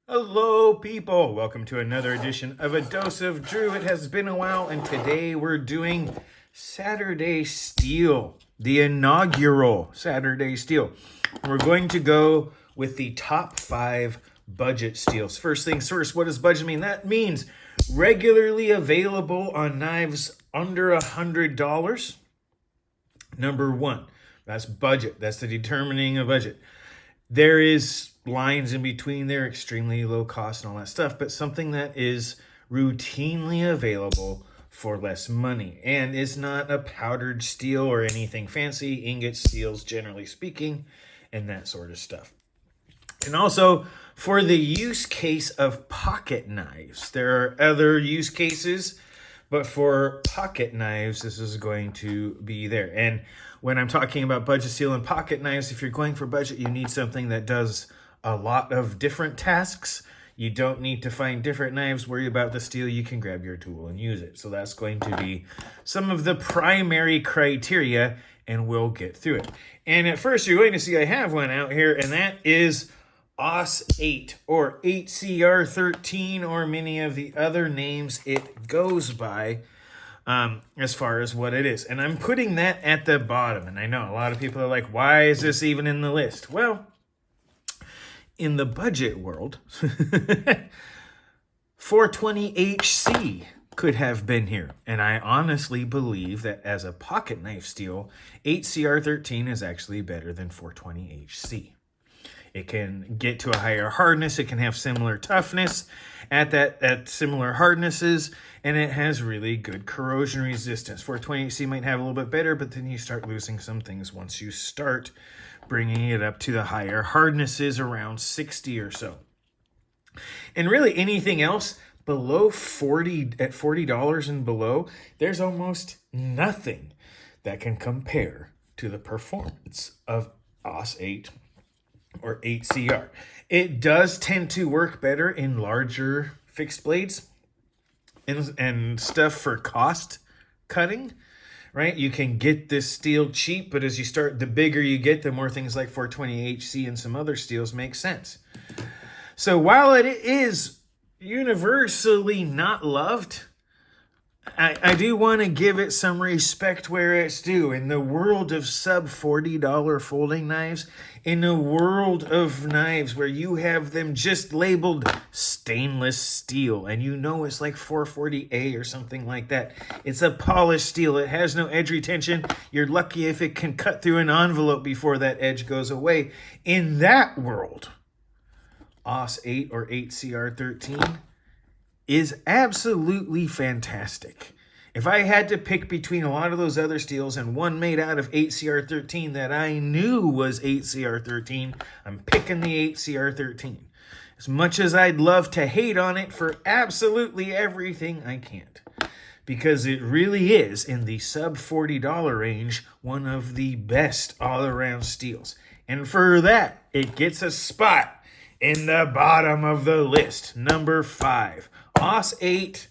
Hello, people. Welcome to another edition of A Dose of Drew. It has been a while, and today we're doing Saturday Steel, the inaugural Saturday Steel. We're going to go with the top 5 budget steels. First things first, what does budget mean? That means regularly available on knives under $100. Number 1, that's budget. That's the determining of budget. There is lines in between there, extremely low cost and all that stuff, but something that is routinely available for less money and is not a powdered steel or anything fancy, ingot steels generally speaking, and that sort of stuff. And also for the use case of pocket knives, there are other use cases, but for pocket knives, this is going to be there. And when I'm talking about budget steel and pocket knives, if you're going for budget, you need something that does a lot of different tasks. You don't need to find different knives, worry about the steel. You can grab your tool and use it. So that's going to be some of the primary criteria, and we'll get through it. And at first, you're going to see I have one out here, and that is AUS 8 or 8CR13 or many of the other names it goes by. As far as what it is. And I'm putting that at the bottom. And I know a lot of people are like, why is this even in the list? Well, in the budget world, 420HC could have been here. And I honestly believe that as a pocket knife steel, 8CR13 is actually better than 420HC. It can get to a higher hardness. It can have similar toughness at similar hardnesses, and it has really good corrosion resistance. 420C might have a little bit better, but then you start losing some things once you start bringing it up to the higher hardnesses around 60 or so. And really anything else below $40, at $40 and below, there's almost nothing that can compare to the performance of AUS 8 or 8CR. It does tend to work better in larger fixed blades and stuff for cost cutting, right? You can get this steel cheap, but as you start, the bigger you get, the more things like 420HC and some other steels make sense. So while it is universally not loved, I do want to give it some respect where it's due. In the world of sub $40 folding knives, in a world of knives where you have them just labeled stainless steel, and you know it's like 440A or something like that. It's a polished steel. It has no edge retention. You're lucky if it can cut through an envelope before that edge goes away. In that world, AUS 8 or 8CR13 is absolutely fantastic. If I had to pick between a lot of those other steels and one made out of 8CR13 that I knew was 8CR13, I'm picking the 8CR13. As much as I'd love to hate on it for absolutely everything, I can't. Because it really is, in the sub $40 range, one of the best all-around steels. And for that, it gets a spot in the bottom of the list. Number 5. AUS 8,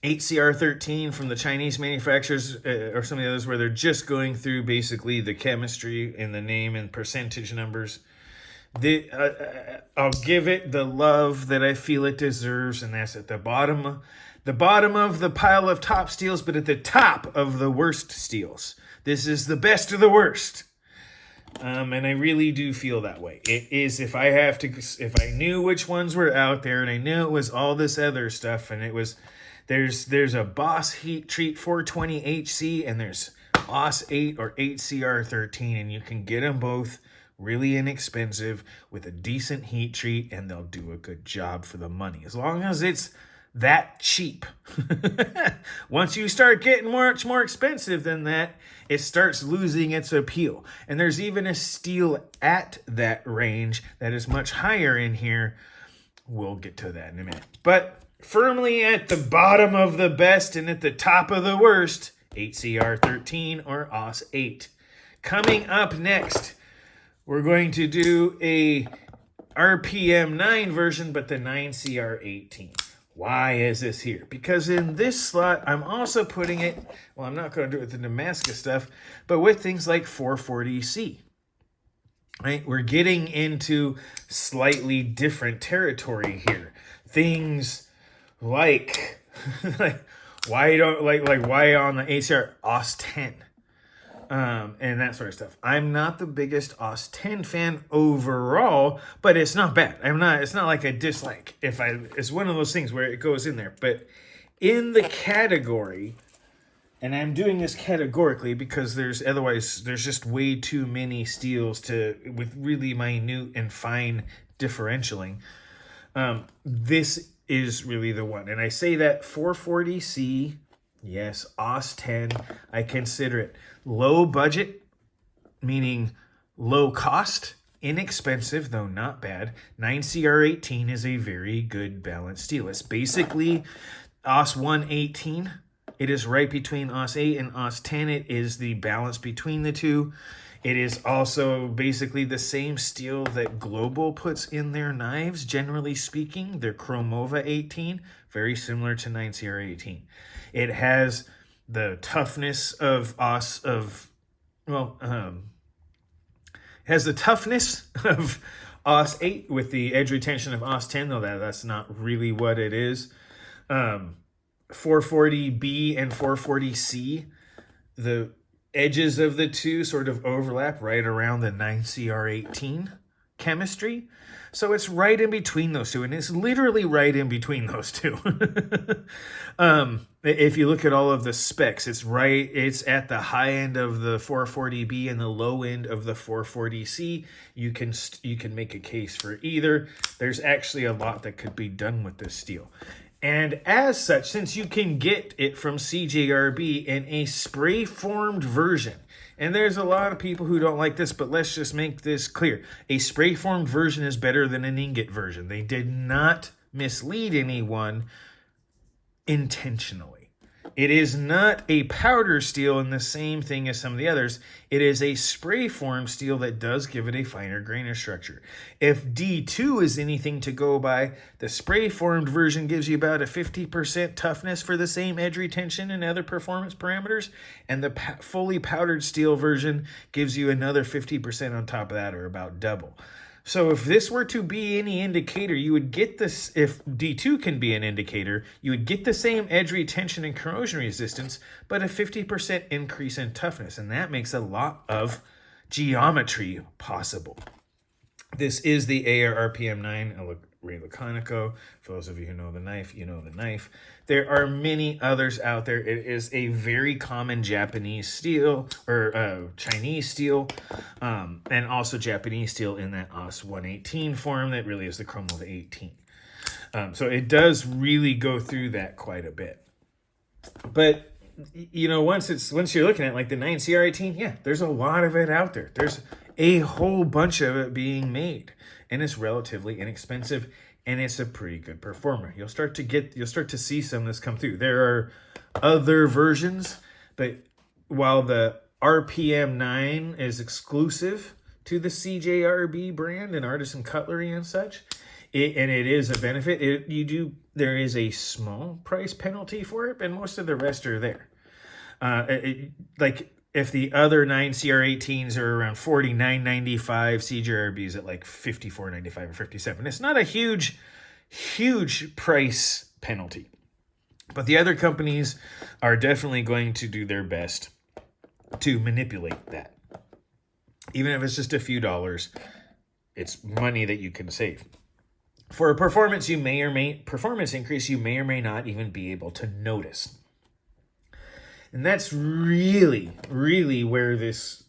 8CR13 from the Chinese manufacturers or some of the others where they're just going through basically the chemistry and the name and percentage numbers. I'll give it the love that I feel it deserves, and that's at the bottom of the pile of top steels, but at the top of the worst steels. This is the best of the worst. And I really do feel that way. It is, if I knew which ones were out there, and I knew it was all this other stuff, and it was, there's a Boss Heat Treat 420HC, and there's AUS 8 or 8CR13, and you can get them both really inexpensive with a decent heat treat, and they'll do a good job for the money, as long as it's that cheap. Once you start getting much more expensive than that, it starts losing its appeal. And there's even a steel at that range that is much higher in here. We'll get to that in a minute. But firmly at the bottom of the best and at the top of the worst, 8CR13 or AUS 8. Coming up next, we're going to do a RPM 9 version, but the 9CR18. Why is this here? Because in this slot, I'm also putting it, well, I'm not going to do it with the Damascus stuff, but with things like 440C. right? We're getting into slightly different territory here. Things like, like why don't like why on the ACR OS 10? And that sort of stuff. I'm not the biggest OS 10 fan overall, but it's not bad. It's not like a dislike. It's one of those things where it goes in there. But in the category, and I'm doing this categorically because there's just way too many steels with really minute and fine differentialing. This is really the one. And I say that 440C, yes, OS 10, I consider it low budget, meaning low cost, inexpensive, though not bad. 9CR18 is a very good balanced steel. It's basically OS 118. It is right between OS 8 and OS 10. It is the balance between the two. It is also basically the same steel that Global puts in their knives, generally speaking. Their Chromova 18, very similar to 9CR18. It has the toughness of OS has the toughness of OS 8 with the edge retention of OS 10, though that's not really what it is. 440B and 440C, the edges of the two sort of overlap right around the 9CR18 chemistry. So it's right in between those two, and it's literally right in between those two. If you look at all of the specs, it's at the high end of the 440B and the low end of the 440C. You can make a case for either. There's actually a lot that could be done with this steel. And as such, since you can get it from CJRB in a spray-formed version, and there's a lot of people who don't like this, but let's just make this clear. A spray-formed version is better than an ingot version. They did not mislead anyone intentionally. It is not a powder steel in the same thing as some of the others. It is a spray form steel that does give it a finer grain of structure. If D2 is anything to go by, the spray formed version gives you about a 50% toughness for the same edge retention and other performance parameters, and the fully powdered steel version gives you another 50% on top of that, or about double. So if this were to be any indicator, you would get this, if D2 can be an indicator, you would get the same edge retention and corrosion resistance, but a 50% increase in toughness. And that makes a lot of geometry possible. This is the AR RPM9 Ray Laconico. For those of you who know the knife, you know the knife. There are many others out there. It is a very common Japanese steel, or Chinese steel, and also Japanese steel in that OS 118 form that really is the Chromova 18. So it does really go through that quite a bit. But you know, once you're looking at like the 9CR18, yeah, there's a lot of it out there. There's a whole bunch of it being made, and it's relatively inexpensive, and it's a pretty good performer. You'll start to see some of this come through. There are other versions, but while the RPM9 is exclusive to the CJRB brand and Artisan Cutlery and such, it is a benefit. There is a small price penalty for it, and most of the rest are there. Like if the other 9CR18s are around $49.95, CJRB's at like $54.95 or $57. It's not a huge price penalty, but the other companies are definitely going to do their best to manipulate that. Even if it's just a few dollars, it's money that you can save. For a performance increase, you may or may not even be able to notice. And that's really, really where this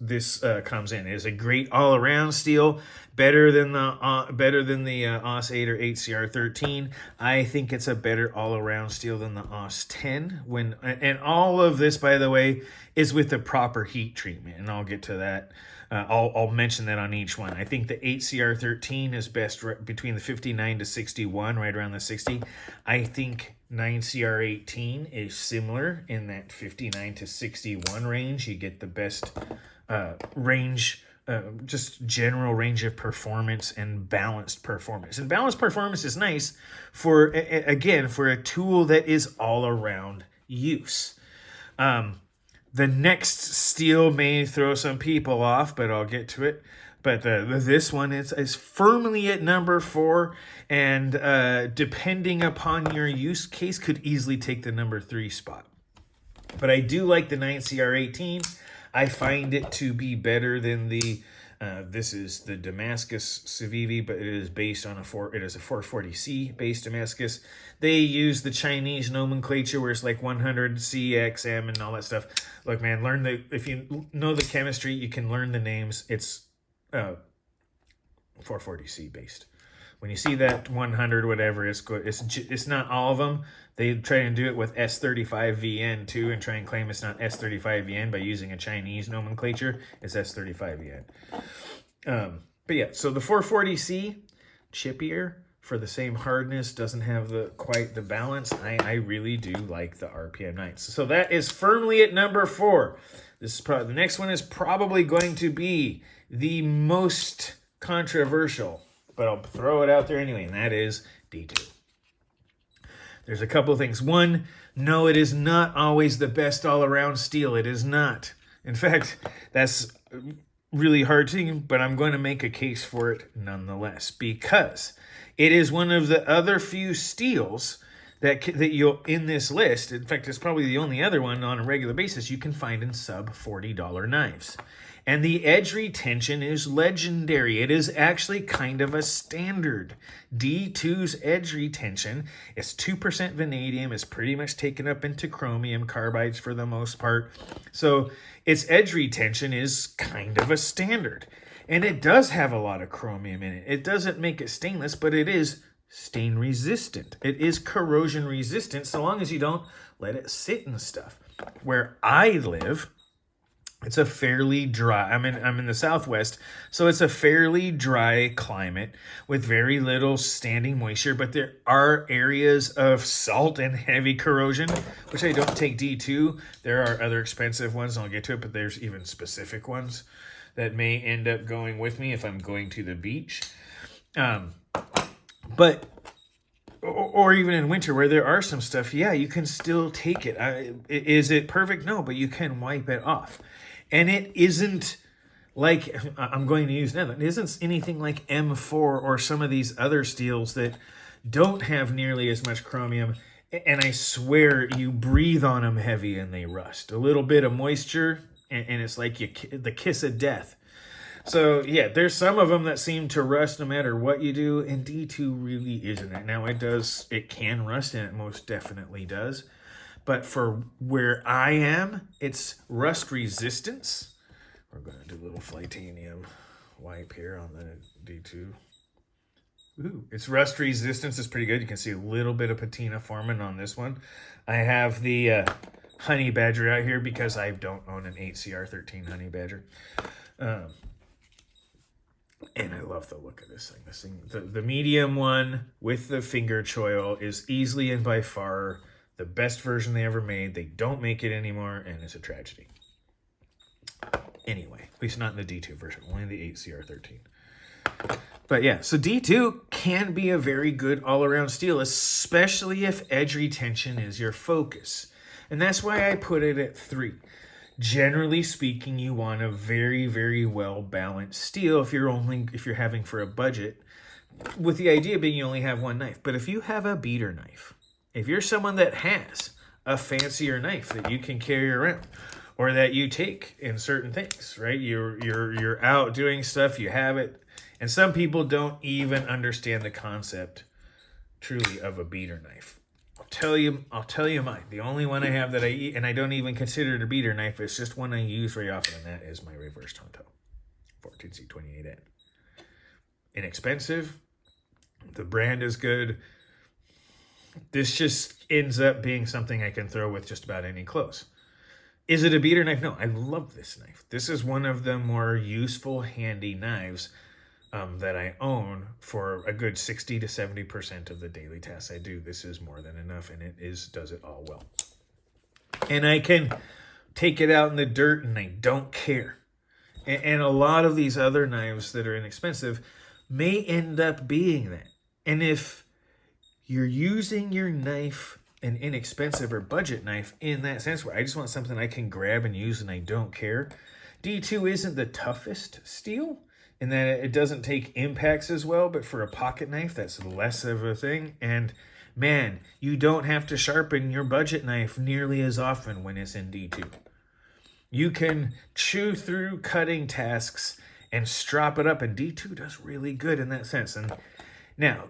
comes in. It is a great all-around steel, better than the OS 8 or 8CR13. I think it's a better all-around steel than the OS 10. And all of this, by the way, is with the proper heat treatment, and I'll get to that. I'll mention that on each one. I think the 8CR13 is best between the 59 to 61, right around the 60. I think 9CR18 is similar in that 59 to 61 range. You get the best range, just general range of performance and balanced performance. And balanced performance is nice for a tool that is all around use. The next steel may throw some people off, but I'll get to it. But this one is firmly at number 4, and depending upon your use case, could easily take the number 3 spot. But I do like the 9CR18. I find it to be better than the, this is the Damascus Civivi, but it is based on a 440C based Damascus. They use the Chinese nomenclature where it's like 100 CXM and all that stuff. Look, man, if you know the chemistry, you can learn the names. It's 440C based. When you see that 100 whatever, it's good. It's not all of them. They try and do it with S35VN too, and try and claim it's not S35VN by using a Chinese nomenclature. It's S35VN. But yeah, so the 440C, chippier for the same hardness, doesn't have quite the balance. I really do like the RPM Knights. So that is firmly at number 4. This is probably the next one is probably going to be the most controversial, but I'll throw it out there anyway, and that is D2. There's a couple things. One, no, it is not always the best all-around steel. It is not. In fact, that's really hard to, but I'm going to make a case for it nonetheless, because it is one of the other few steels that you'll, in this list, in fact, it's probably the only other one on a regular basis you can find in sub $40 knives. And the edge retention is legendary. It is actually kind of a standard. D2's edge retention is 2% vanadium. It's pretty much taken up into chromium carbides for the most part. So its edge retention is kind of a standard. And it does have a lot of chromium in it. It doesn't make it stainless, but it is stain resistant. It is corrosion resistant so long as you don't let it sit in stuff. Where I live, it's a fairly dry, I'm in the Southwest, so it's a fairly dry climate with very little standing moisture, but there are areas of salt and heavy corrosion, which I don't take D2. There are other expensive ones, and I'll get to it, but there's even specific ones that may end up going with me if I'm going to the beach. But or even in winter where there are some stuff, yeah, you can still take it. Is it perfect? No, but you can wipe it off. And it isn't like, I'm going to use another, it isn't anything like M4 or some of these other steels that don't have nearly as much chromium. And I swear you breathe on them heavy and they rust. A little bit of moisture and it's like the kiss of death. So yeah, there's some of them that seem to rust no matter what you do, and D2 really isn't it. Now it can rust, and it most definitely does. But for where I am, it's rust resistance. We're going to do a little titanium wipe here on the D2. Ooh, its rust resistance is pretty good. You can see a little bit of patina forming on this one. I have the Honey Badger out here because I don't own an 8CR13 Honey Badger. And I love the look of this thing. The medium one with the finger choil is easily and by far the best version they ever made. They don't make it anymore, and it's a tragedy. Anyway, at least not in the D2 version, only the 8CR13. But yeah, so D2 can be a very good all-around steel, especially if edge retention is your focus. And that's why I put it at 3. Generally speaking, you want a very, very well-balanced steel if you're having for a budget, with the idea being you only have one knife. But if you have a beater knife, if you're someone that has a fancier knife that you can carry around or that you take in certain things, right? You're out doing stuff, you have it. And some people don't even understand the concept truly of a beater knife. I'll tell you mine. The only one I have that I eat, and I don't even consider it a beater knife, it's just one I use very often, and that is my reverse Tonto 14C28N. Inexpensive. The brand is good. This just ends up being something I can throw with just about any clothes. Is it a beater knife? No, I love this knife. This is one of the more useful, handy knives that I own for a good 60 to 70% of the daily tasks I do. This is more than enough, and it does it all well. And I can take it out in the dirt, and I don't care. And a lot of these other knives that are inexpensive may end up being that. And if you're using your knife, an inexpensive or budget knife, in that sense where I just want something I can grab and use and I don't care, D2 isn't the toughest steel. in that it doesn't take impacts as well, but for a pocket knife, that's less of a thing. And man, you don't have to sharpen your budget knife nearly as often when it's in D2. You can chew through cutting tasks and strop it up, and D2 does really good in that sense. And now,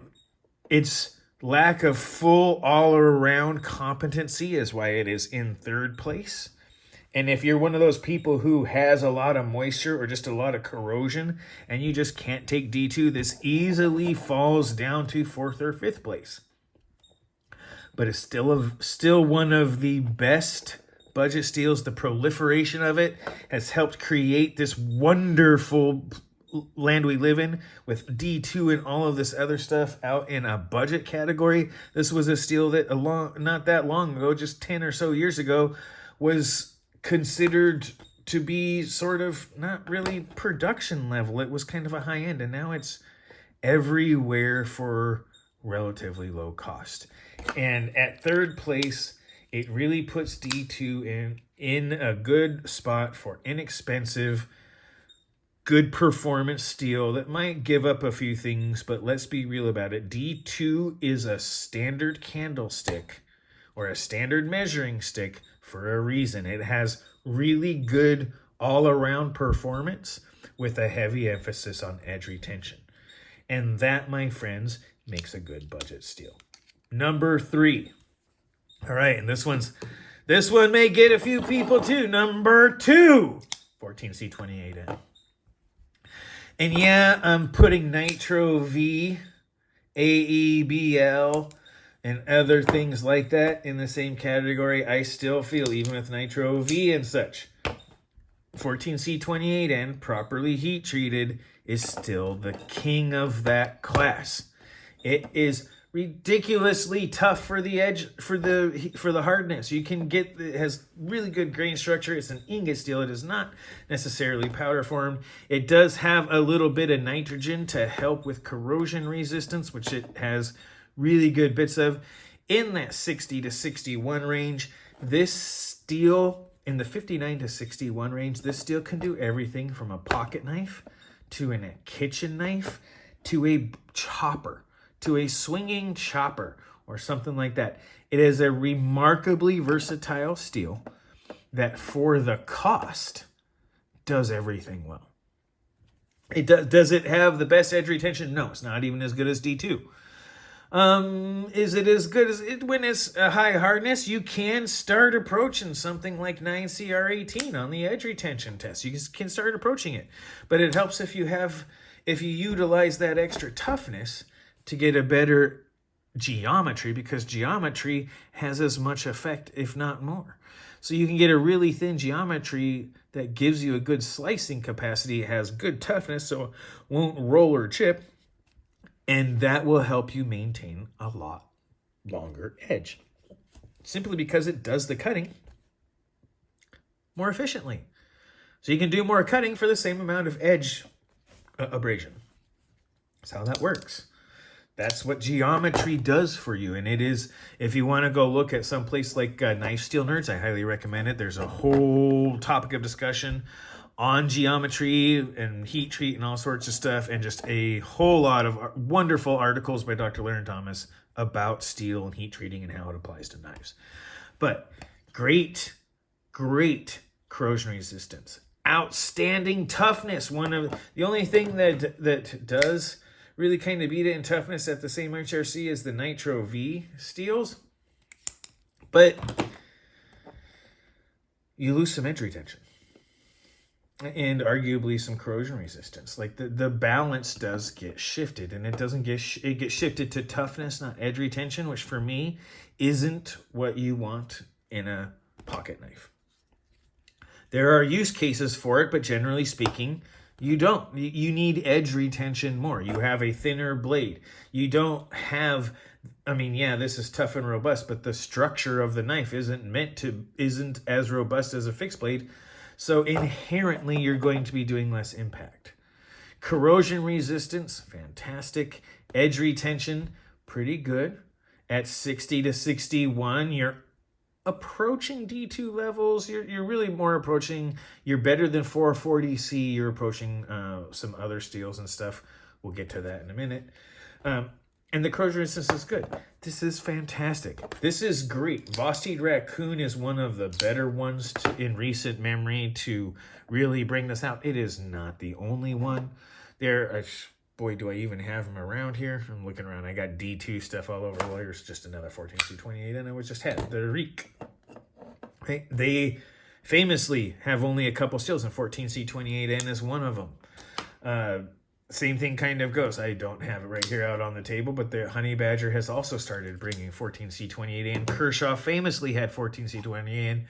its lack of full all-around competency is why it is in third place. And if you're one of those people who has a lot of moisture or just a lot of corrosion and you just can't take D2, this easily falls down to fourth or fifth place. But it's still one of the best budget steels. The proliferation of it has helped create this wonderful land we live in with D2 and all of this other stuff out in a budget category. This was a steel that not that long ago, just 10 or so years ago, was considered to be sort of not really production level. It was kind of a high end, and now it's everywhere for relatively low cost. And at third place, it really puts D2 in a good spot for inexpensive, good performance steel that might give up a few things, but let's be real about it. D2 is a standard candlestick or a standard measuring stick for a reason. It has really good all-around performance with a heavy emphasis on edge retention. And that, my friends, makes a good budget steel. Number 3. All right, and this one may get a few people too. Number 2, 14C28N. And yeah, I'm putting Nitro V, AEBL, and other things like that in the same category. I still feel, even with Nitro V and such, 14C28N, properly heat treated, is still the king of that class. It is ridiculously tough for the edge, for the hardness. You can get, it has really good grain structure. It's an ingot steel. It is not necessarily powder formed. It does have a little bit of nitrogen to help with corrosion resistance, which it has really good bits of. In that 60 to 61 range, this steel, in the 59 to 61 range, this steel can do everything from a pocket knife to a kitchen knife to a chopper, to a swinging chopper or something like that. It is a remarkably versatile steel that for the cost does everything well. Does it have the best edge retention? No, it's not even as good as D2. Is it as good as it when it's a high hardness? You can start approaching something like 9CR18 on the edge retention test. You can start approaching it, but it helps if you utilize that extra toughness to get a better geometry, because geometry has as much effect, if not more. So you can get a really thin geometry that gives you a good slicing capacity, has good toughness, so it won't roll or chip. And that will help you maintain a lot longer edge, simply because it does the cutting more efficiently. So you can do more cutting for the same amount of edge abrasion. That's how that works. That's what geometry does for you. And it is, if you want to go look at some place like Knife Steel Nerds, I highly recommend it. There's a whole topic of discussion on geometry and heat treat and all sorts of stuff, and just a whole lot of wonderful articles by Dr. Larry Thomas about steel and heat treating and how it applies to knives. But great corrosion resistance, outstanding toughness. One of the only thing that does really kind of beat it in toughness at the same HRC as the Nitro V steels, but you lose some edge retention and arguably some corrosion resistance. Like the balance does get shifted, and it gets shifted to toughness, not edge retention, which for me isn't what you want in a pocket knife. There are use cases for it, but generally speaking, you don't. You need edge retention more. You have a thinner blade. You don't have, I mean, yeah, this is tough and robust, but the structure of the knife isn't as robust as a fixed blade. So inherently, you're going to be doing less impact. Corrosion resistance, fantastic. Edge retention, pretty good. At 60 to 61, you're approaching D2 levels. You're really more approaching, you're better than 440C. You're approaching some other steels and stuff. We'll get to that in a minute. And the corrosion resistance is good. This is fantastic. This is great. Vosteed Raccoon is one of the better ones in recent memory to really bring this out. It is not the only one. Boy, do I even have them around here. I'm looking around. I got D2 stuff all over. Well, here's just another 14C28, and I was just had the Reek. Okay. They famously have only a couple steels, and 14C28N is one of them. Same thing kind of goes. I don't have it right here out on the table, but the Honey Badger has also started bringing 14C28N. Kershaw famously had 14C28N.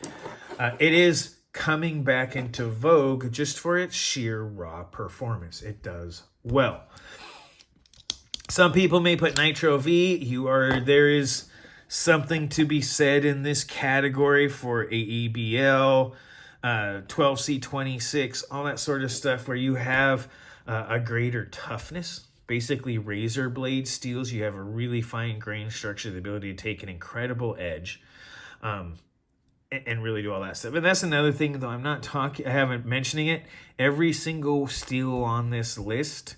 It is coming back into vogue just for its sheer raw performance. It does well. Some people may put Nitro V. There is something to be said in this category for AEBL, 12C26, all that sort of stuff where you have a greater toughness. Basically, razor blade steels, you have a really fine grain structure, the ability to take an incredible edge, and really do all that stuff. And that's another thing, though I haven't mentioning it. Every single steel on this list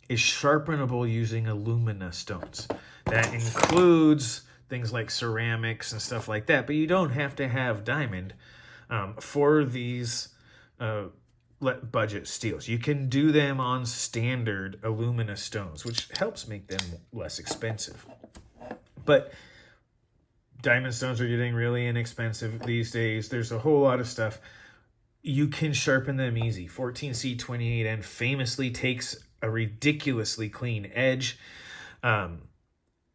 is sharpenable using alumina stones. That includes things like ceramics and stuff like that, but you don't have to have diamond for these budget steels. You can do them on standard alumina stones, which helps make them less expensive. But diamond stones are getting really inexpensive these days. There's a whole lot of stuff. You can sharpen them easy. 14C28N famously takes a ridiculously clean edge.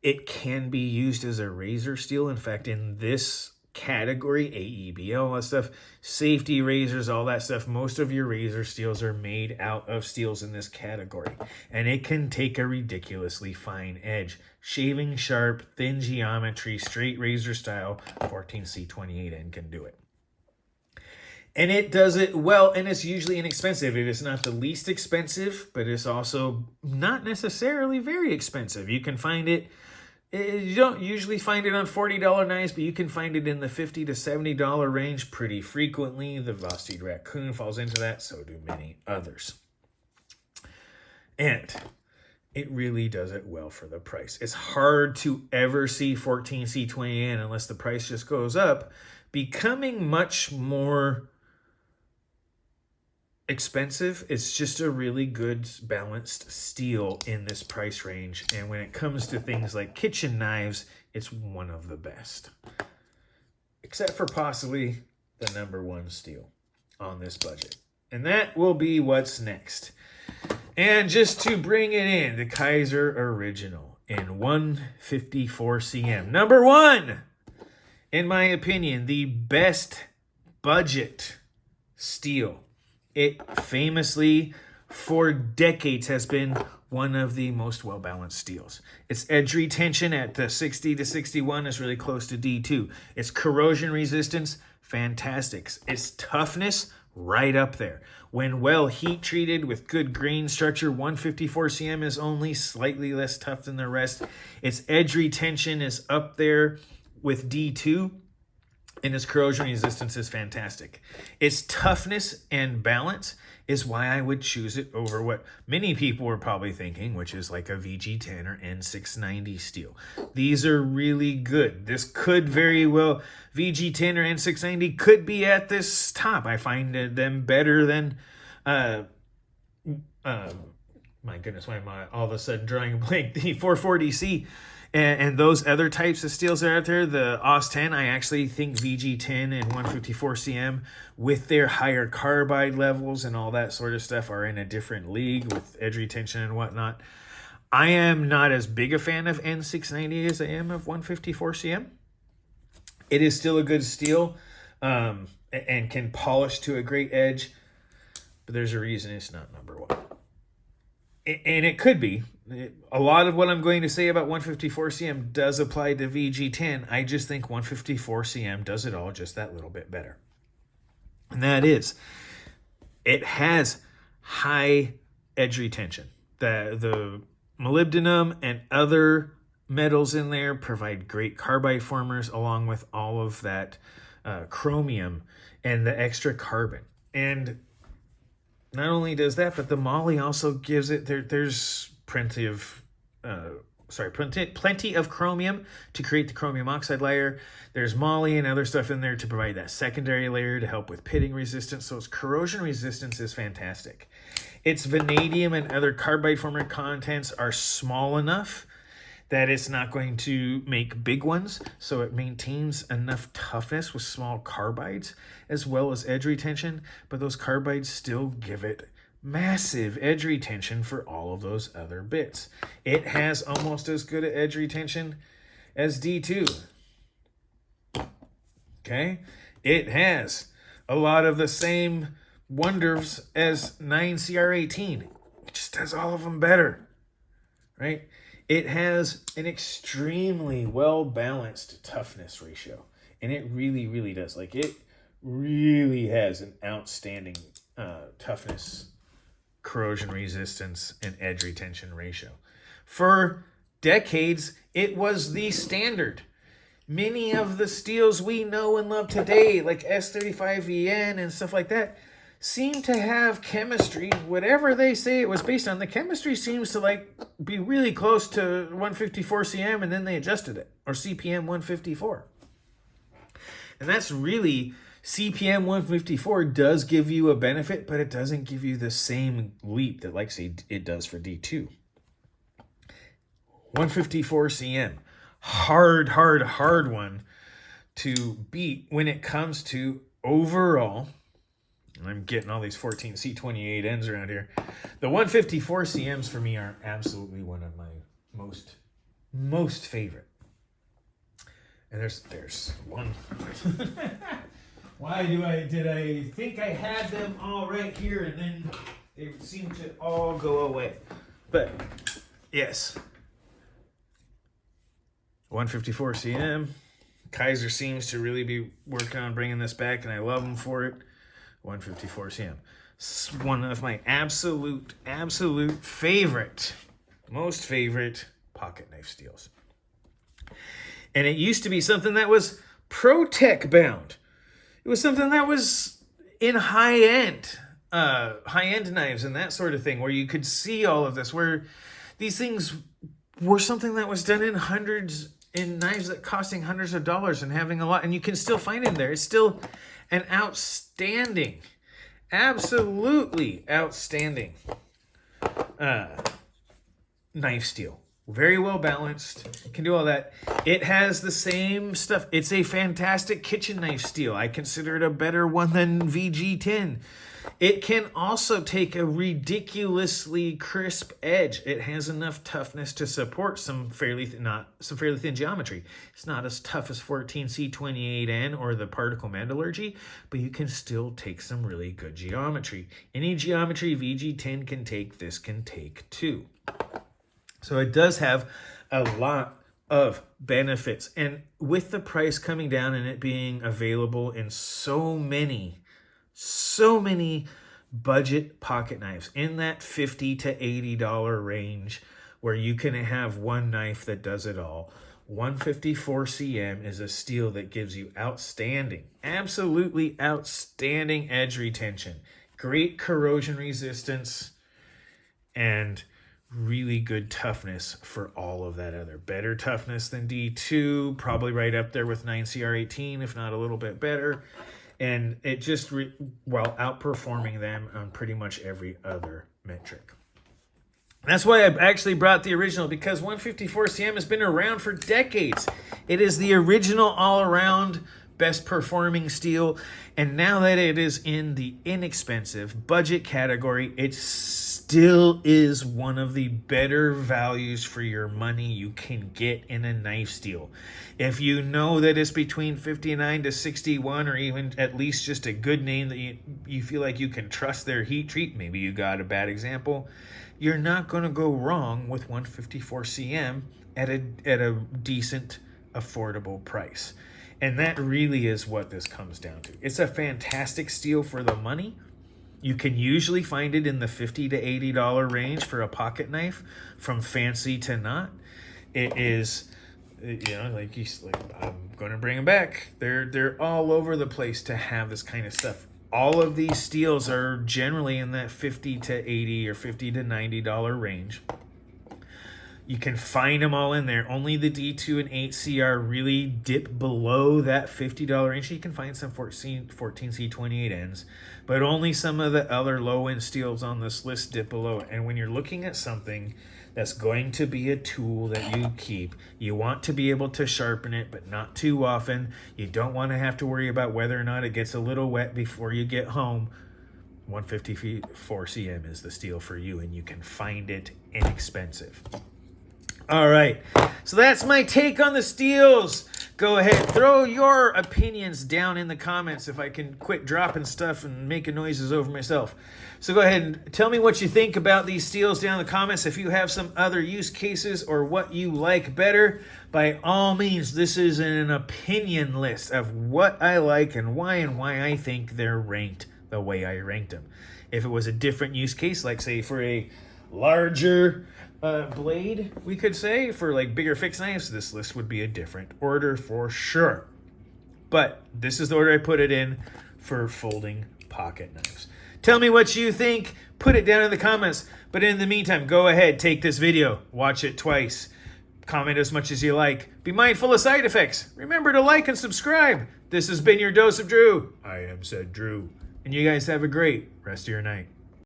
It can be used as a razor steel. In fact, in this category, AEBL, all that stuff, safety razors, all that stuff, most of your razor steels are made out of steels in this category, and it can take a ridiculously fine edge. Shaving sharp, thin geometry, straight razor style, 14C28N can do it. And it does it well, and it's usually inexpensive. It is not the least expensive, but it's also not necessarily very expensive. You can find it. You don't usually find it on $40 knives, but you can find it in the $50 to $70 range pretty frequently. The Vosteed Raccoon falls into that, so do many others. And it really does it well for the price. It's hard to ever see 14C28N unless the price just goes up, becoming much more expensive. It's just a really good balanced steel in this price range, and when it comes to things like kitchen knives, it's one of the best, except for possibly the #1 steel on this budget, and that will be what's next. And just to bring it in, the Kizer Original in 154 cm, #1, in my opinion, the best budget steel. It famously, for decades, has been one of the most well-balanced steels. Its edge retention at the 60 to 61 is really close to D2. Its corrosion resistance, fantastic. Its toughness, right up there. When well heat treated with good grain structure, 154 cm is only slightly less tough than the rest. Its edge retention is up there with D2. And its corrosion resistance is fantastic. Its toughness and balance is why I would choose it over what many people were probably thinking, which is like a VG10 or N690 steel. These are really good. This could very well, VG10 or N690 could be at this top. I find them better than, my goodness, why am I all of a sudden drawing a blank? The 440C. And those other types of steels that are out there, the AUS-10, I actually think VG10 and 154 cm with their higher carbide levels and all that sort of stuff are in a different league with edge retention and whatnot. I am not as big a fan of N690 as I am of 154 cm. It is still a good steel and can polish to a great edge, but there's a reason it's not #1. And it could be. A lot of what I'm going to say about 154 cm does apply to VG10. I just think 154 cm does it all just that little bit better. And that is, it has high edge retention. The molybdenum and other metals in there, provide great carbide formers, along with all of that chromium and the extra carbon. And not only does that, but the moly also gives it, there's plenty of chromium to create the chromium oxide layer. There's moly and other stuff in there to provide that secondary layer to help with pitting resistance. So its corrosion resistance is fantastic. Its vanadium and other carbide former contents are small enough that it's not going to make big ones. So it maintains enough toughness with small carbides as well as edge retention, but those carbides still give it massive edge retention for all of those other bits. It has almost as good an edge retention as D2. Okay? It has a lot of the same wonders as 9CR18. It just does all of them better. Right? It has an extremely well-balanced toughness ratio. And it really, really does. Like, it really has an outstanding toughness, corrosion resistance, and edge retention ratio. For decades, it was the standard. Many of the steels we know and love today, like S35VN and stuff like that, seem to have chemistry, whatever they say it was based on, the chemistry seems to like be really close to 154 cm, and then they adjusted it, or CPM 154. And that's really, CPM 154 does give you a benefit, but it doesn't give you the same leap that, like, say, it does for D2. 154 cm, hard one to beat when it comes to overall. And I'm getting all these 14C28Ns around here. The 154 CMs for me are absolutely one of my most favorite. And there's one. Why did I think I had them all right here and then they seem to all go away? But yes, 154 CM. Kizer seems to really be working on bringing this back, and I love them for it. 154 CM. It's one of my absolute favorite, most favorite pocket knife steels. And it used to be something that was ProTech bound. It was something that was in high-end knives and that sort of thing, where you could see all of this, where these things were something that was done in knives that costing hundreds of dollars and having a lot, and you can still find it in there. It's still an outstanding, absolutely outstanding knife steel. Very well balanced. Can do all that. It has the same stuff. It's a fantastic kitchen knife steel. I consider it a better one than VG10. It can also take a ridiculously crisp edge. It has enough toughness to support some fairly thin geometry. It's not as tough as 14C28N or the particle metallurgy, but you can still take some really good geometry. Any geometry VG10 can take, this can take too. So it does have a lot of benefits. And with the price coming down and it being available in so many budget pocket knives in that $50 to $80 range, where you can have one knife that does it all, 154 CM is a steel that gives you outstanding, absolutely outstanding edge retention, great corrosion resistance, and really good toughness for all of that other. Better toughness than D2, probably right up there with 9CR18, if not a little bit better. And it just, while outperforming them on pretty much every other metric. That's why I actually brought the original, because 154 CM has been around for decades. It is the original all-around best performing steel. And now that it is in the inexpensive budget category, it still is one of the better values for your money you can get in a knife steel. If you know that it's between 59 to 61, or even at least just a good name that you feel like you can trust their heat treat, maybe you got a bad example, you're not going to go wrong with 154 CM at a decent, affordable price. And that really is what this comes down to. It's a fantastic steel for the money. You can usually find it in the $50 to $80 range for a pocket knife, from fancy to not. It is, you know, like I'm going to bring them back. They're all over the place to have this kind of stuff. All of these steels are generally in that $50 to $80 or $50 to $90 range. You can find them all in there. Only the D2 and 8CR really dip below that $50 range. You can find some 14C28Ns, but only some of the other low-end steels on this list dip below it. And when you're looking at something that's going to be a tool that you keep, you want to be able to sharpen it, but not too often. You don't want to have to worry about whether or not it gets a little wet before you get home. 154 cm is the steel for you, and you can find it inexpensive. All right, so that's my take on the steels. Go ahead, throw your opinions down in the comments if I can quit dropping stuff and making noises over myself. So go ahead and tell me what you think about these steels down in the comments. If you have some other use cases or what you like better, by all means, this is an opinion list of what I like and why I think they're ranked the way I ranked them. If it was a different use case, like say for a larger blade, we could say, for like bigger fixed knives, this list would be a different order for sure. But this is the order I put it in for folding pocket knives. Tell me what you think. Put it down in the comments. But in the meantime, go ahead, take this video, watch it twice, comment as much as you like. Be mindful of side effects. Remember to like and subscribe. This has been your Dose of Drew. I am said Drew. And you guys have a great rest of your night.